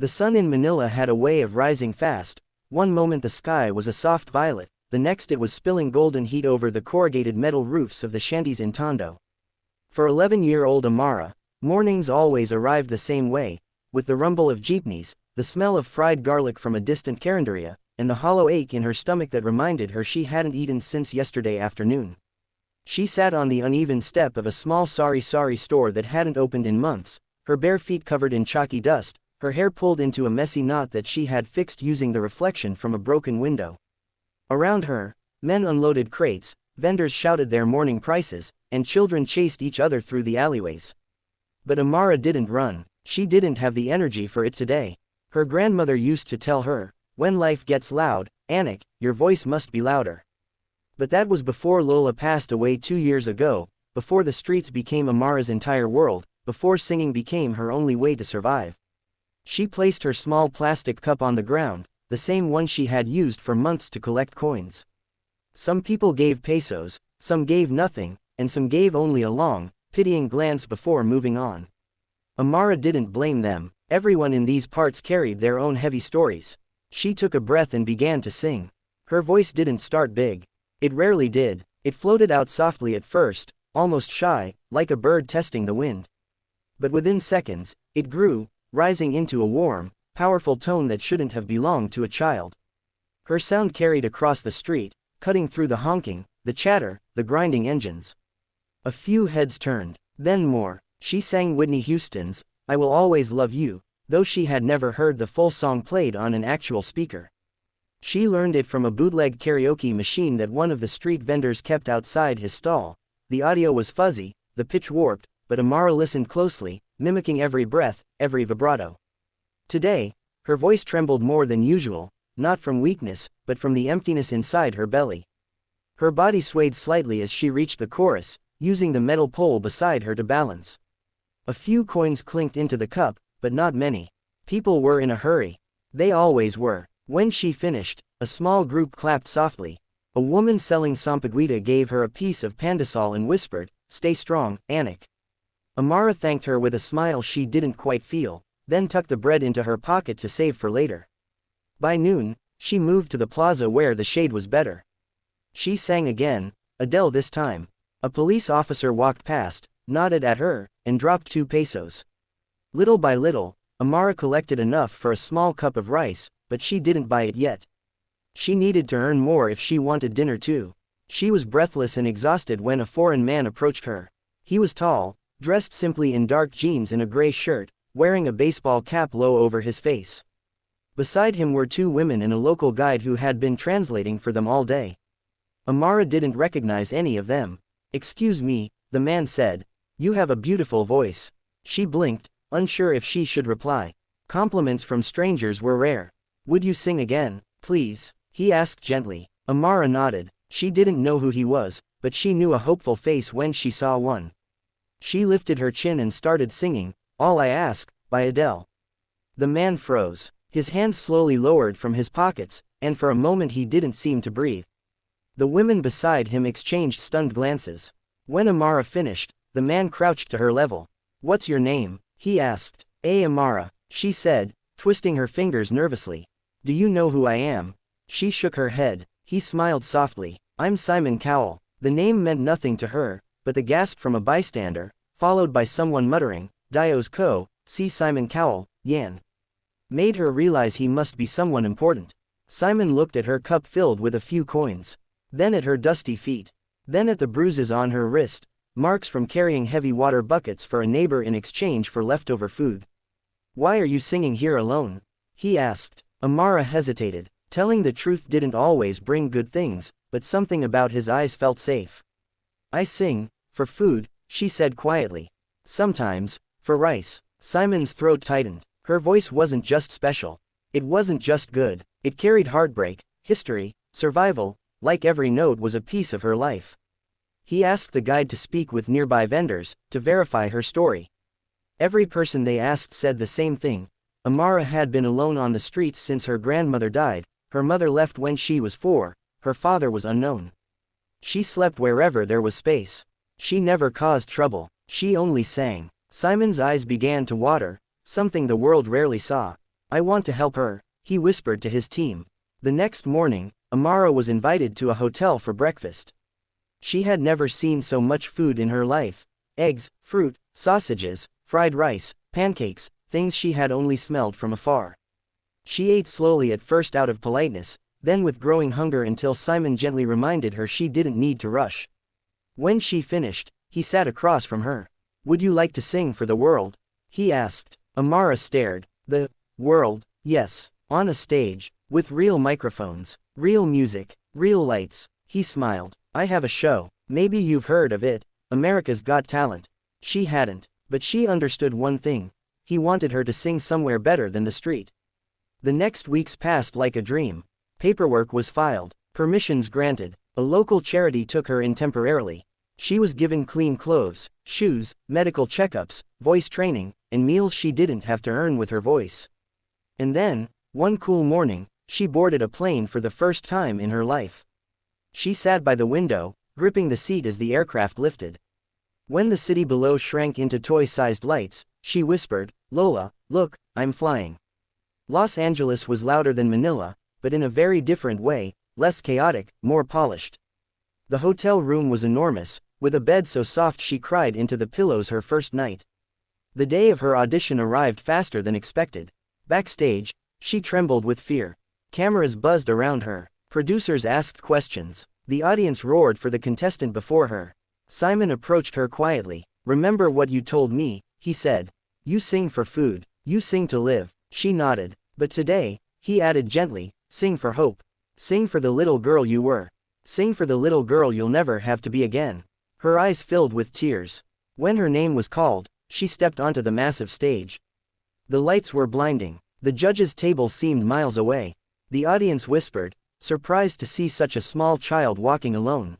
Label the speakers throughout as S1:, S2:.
S1: The sun in Manila had a way of rising fast. One moment the sky was a soft violet, the next it was spilling golden heat over the corrugated metal roofs of the shanties in Tondo. For 11-year-old Amara, mornings always arrived the same way, with the rumble of jeepneys, the smell of fried garlic from a distant carinderia, and the hollow ache in her stomach that reminded her she hadn't eaten since yesterday afternoon. She sat on the uneven step of a small sari-sari store that hadn't opened in months, her bare feet covered in chalky dust, her hair pulled into a messy knot that she had fixed using the reflection from a broken window. Around her, men unloaded crates, vendors shouted their morning prices, and children chased each other through the alleyways. But Amara didn't run. She didn't have the energy for it today. Her grandmother used to tell her, "When life gets loud, Anik, your voice must be louder." But that was before Lola passed away 2 years ago, before the streets became Amara's entire world, before singing became her only way to survive. She placed her small plastic cup on the ground, the same one she had used for months to collect coins. Some people gave pesos, some gave nothing, and some gave only a long, pitying glance before moving on. Amara didn't blame them. Everyone in these parts carried their own heavy stories. She took a breath and began to sing. Her voice didn't start big. It rarely did. It floated out softly at first, almost shy, like a bird testing the wind. But within seconds, it grew, rising into a warm, powerful tone that shouldn't have belonged to a child. Her sound carried across the street, cutting through the honking, the chatter, the grinding engines. A few heads turned, then more. She sang Whitney Houston's "I Will Always Love You," though she had never heard the full song played on an actual speaker. She learned it from a bootleg karaoke machine that one of the street vendors kept outside his stall. The audio was fuzzy, the pitch warped, but Amara listened closely, mimicking every breath, every vibrato. Today, her voice trembled more than usual, not from weakness, but from the emptiness inside her belly. Her body swayed slightly as she reached the chorus, using the metal pole beside her to balance. A few coins clinked into the cup, but not many. People were in a hurry. They always were. When she finished, a small group clapped softly. A woman selling sampaguita gave her a piece of pandesal and whispered, "Stay strong, Anik." Amara thanked her with a smile she didn't quite feel, then tucked the bread into her pocket to save for later. By noon, she moved to the plaza where the shade was better. She sang again, Adele this time. A police officer walked past, nodded at her, and dropped 2 pesos. Little by little, Amara collected enough for a small cup of rice, but she didn't buy it yet. She needed to earn more if she wanted dinner too. She was breathless and exhausted when a foreign man approached her. He was tall, dressed simply in dark jeans and a gray shirt, wearing a baseball cap low over his face. Beside him were 2 women and a local guide who had been translating for them all day. Amara didn't recognize any of them. "Excuse me," the man said. "You have a beautiful voice." She blinked, unsure if she should reply. Compliments from strangers were rare. "Would you sing again, please?" he asked gently. Amara nodded. She didn't know who he was, but she knew a hopeful face when she saw one. She lifted her chin and started singing, "All I Ask," by Adele. The man froze. His hands slowly lowered from his pockets, and for a moment he didn't seem to breathe. The women beside him exchanged stunned glances. When Amara finished, the man crouched to her level. "What's your name?" he asked. Amara," she said, twisting her fingers nervously. "Do you know who I am?" She shook her head. He smiled softly. "I'm Simon Cowell." The name meant nothing to her, but the gasp from a bystander, followed by someone muttering, "Dios co, see Simon Cowell, Yan," made her realize he must be someone important. Simon looked at her cup filled with a few coins. Then at her dusty feet. Then at the bruises on her wrist, marks from carrying heavy water buckets for a neighbor in exchange for leftover food. "Why are you singing here alone?" he asked. Amara hesitated. Telling the truth didn't always bring good things, but something about his eyes felt safe. "I sing for food," she said quietly. "Sometimes, for rice." Simon's throat tightened. Her voice wasn't just special. It wasn't just good. It carried heartbreak, history, survival, like every note was a piece of her life. He asked the guide to speak with nearby vendors, to verify her story. Every person they asked said the same thing. Amara had been alone on the streets since her grandmother died. Her mother left when she was 4, her father was unknown. She slept wherever there was space. She never caused trouble, she only sang. Simon's eyes began to water, something the world rarely saw. I want to help her, he whispered to his team. The next morning, Amara was invited to a hotel for breakfast. She had never seen so much food in her life. Eggs, fruit, sausages, fried rice, pancakes, things she had only smelled from afar. She ate slowly at first out of politeness, then with growing hunger until Simon gently reminded her she didn't need to rush. When she finished, he sat across from her. Would you like to sing for the world? He asked. Amara stared. The world, yes, on a stage, with real microphones, real music, real lights. He smiled. I have a show. Maybe you've heard of it, America's Got Talent. She hadn't, but she understood one thing. He wanted her to sing somewhere better than the street. The next weeks passed like a dream. Paperwork was filed, permissions granted, a local charity took her in temporarily. She was given clean clothes, shoes, medical checkups, voice training, and meals she didn't have to earn with her voice. And then, one cool morning, she boarded a plane for the first time in her life. She sat by the window, gripping the seat as the aircraft lifted. When the city below shrank into toy-sized lights, she whispered, Lola, look, I'm flying. Los Angeles was louder than Manila, but in a very different way, less chaotic, more polished. The hotel room was enormous, with a bed so soft she cried into the pillows her first night. The day of her audition arrived faster than expected. Backstage, she trembled with fear. Cameras buzzed around her. Producers asked questions. The audience roared for the contestant before her. Simon approached her quietly. Remember what you told me, he said. You sing for food. You sing to live. She nodded. But today, he added gently, sing for hope. Sing for the little girl you were. Sing for the little girl you'll never have to be again. Her eyes filled with tears. When her name was called, she stepped onto the massive stage. The lights were blinding. The judges' table seemed miles away. The audience whispered, surprised to see such a small child walking alone.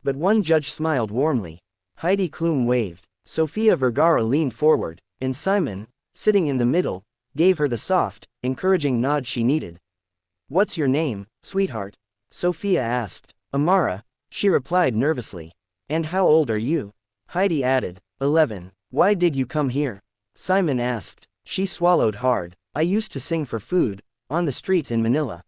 S1: But one judge smiled warmly. Heidi Klum waved. Sofia Vergara leaned forward, and Simon, sitting in the middle, gave her the soft, encouraging nod she needed. What's your name, sweetheart? Sofia asked. Amara, she replied nervously. And how old are you? Heidi added. 11. Why did you come here? Simon asked. She swallowed hard. I used to sing for food, on the streets in Manila.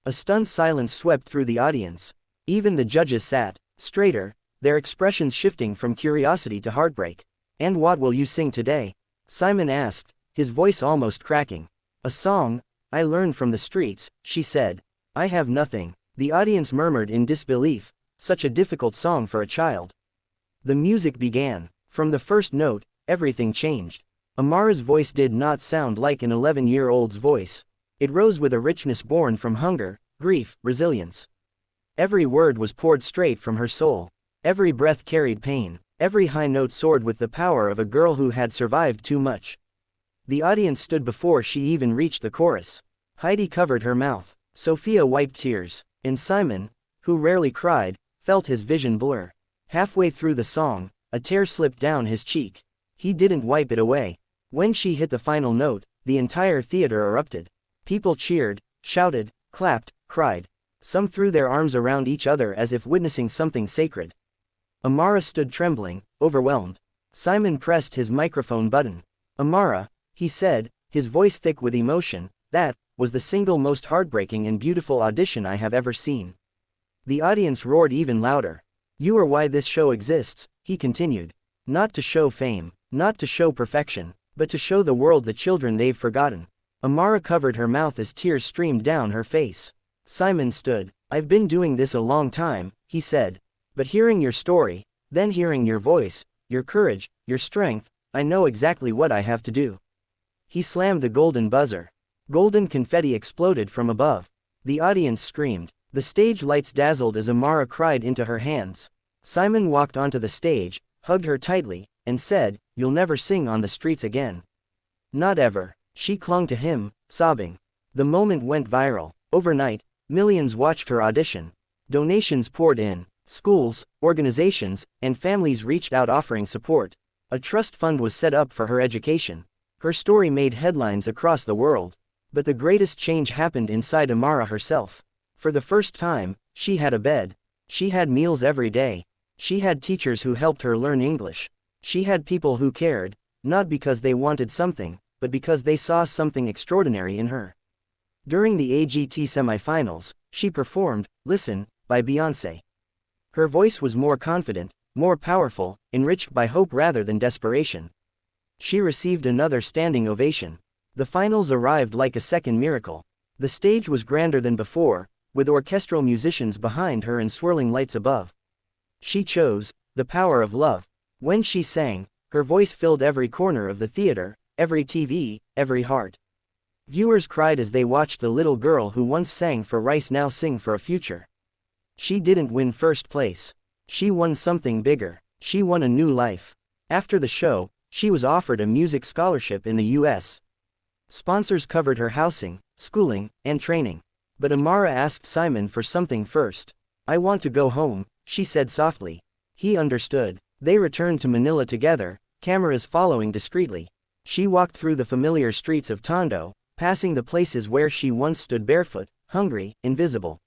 S1: A stunned silence swept through the audience. Even the judges sat, straighter, their expressions shifting from curiosity to heartbreak. And what will you sing today? Simon asked, his voice almost cracking. A song I learned from the streets, she said. I have nothing. The audience murmured in disbelief. Such a difficult song for a child. The music began. From the first note, everything changed. Amara's voice did not sound like an 11-year-old's voice. It rose with a richness born from hunger, grief, resilience. Every word was poured straight from her soul. Every breath carried pain. Every high note soared with the power of a girl who had survived too much. The audience stood before she even reached the chorus. Heidi covered her mouth. Sofia wiped tears. And Simon, who rarely cried, felt his vision blur. Halfway through the song, a tear slipped down his cheek. He didn't wipe it away. When she hit the final note, the entire theater erupted. People cheered, shouted, clapped, cried. Some threw their arms around each other as if witnessing something sacred. Amara stood trembling, overwhelmed. Simon pressed his microphone button. Amara, he said, his voice thick with emotion, that was the single most heartbreaking and beautiful audition I have ever seen. The audience roared even louder. You are why this show exists, he continued. Not to show fame, not to show perfection, but to show the world the children they've forgotten. Amara covered her mouth as tears streamed down her face. Simon stood. I've been doing this a long time, he said. But hearing your story, then hearing your voice, your courage, your strength, I know exactly what I have to do. He slammed the golden buzzer. Golden confetti exploded from above. The audience screamed. The stage lights dazzled as Amara cried into her hands. Simon walked onto the stage, hugged her tightly, and said, You'll never sing on the streets again. Not ever. She clung to him, sobbing. The moment went viral. Overnight, millions watched her audition. Donations poured in. Schools, organizations, and families reached out offering support. A trust fund was set up for her education. Her story made headlines across the world. But the greatest change happened inside Amara herself. For the first time, she had a bed. She had meals every day. She had teachers who helped her learn English. She had people who cared, not because they wanted something, but because they saw something extraordinary in her. During the AGT semifinals, she performed "Listen" by Beyoncé. Her voice was more confident, more powerful, enriched by hope rather than desperation. She received another standing ovation. The finals arrived like a second miracle. The stage was grander than before, with orchestral musicians behind her and swirling lights above. She chose "The Power of Love." When she sang, her voice filled every corner of the theater, every TV, every heart. Viewers cried as they watched the little girl who once sang for Rice now sing for a future. She didn't win first place. She won something bigger. She won a new life. After the show, she was offered a music scholarship in the U.S. Sponsors covered her housing, schooling, and training. But Amara asked Simon for something first. "I want to go home," she said softly. He understood. They returned to Manila together, cameras following discreetly. She walked through the familiar streets of Tondo, passing the places where she once stood barefoot, hungry, invisible.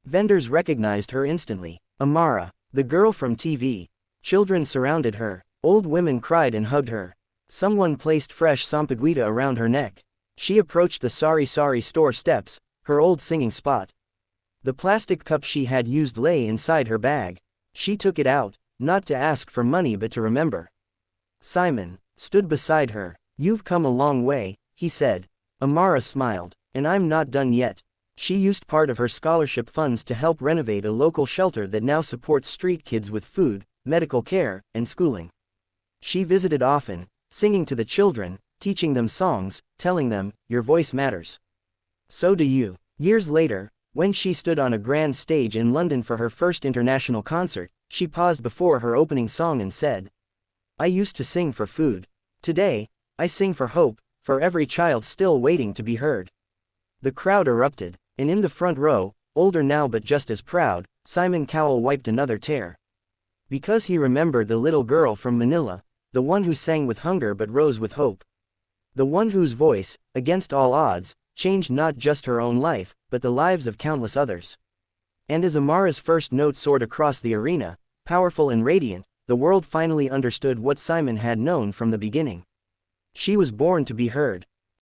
S1: Vendors recognized her instantly. Amara, the girl from TV. Children surrounded her. Old women cried and hugged her. Someone placed fresh sampaguita around her neck. She approached the Sari Sari store steps, her old singing spot. The plastic cup she had used lay inside her bag. She took it out, not to ask for money but to remember. Simon stood beside her. "You've come a long way," he said. Amara smiled. "And I'm not done yet." She used part of her scholarship funds to help renovate a local shelter that now supports street kids with food, medical care, and schooling. She visited often, singing to the children, teaching them songs, telling them, "Your voice matters. So do you." Years later, when she stood on a grand stage in London for her first international concert, she paused before her opening song and said, "I used to sing for food. Today, I sing for hope, for every child still waiting to be heard." The crowd erupted, and in the front row, older now but just as proud, Simon Cowell wiped another tear. Because he remembered the little girl from Manila, the one who sang with hunger but rose with hope. The one whose voice, against all odds, changed not just her own life, but the lives of countless others. And as Amara's first note soared across the arena, powerful and radiant, the world finally understood what Simon had known from the beginning. She was born to be heard.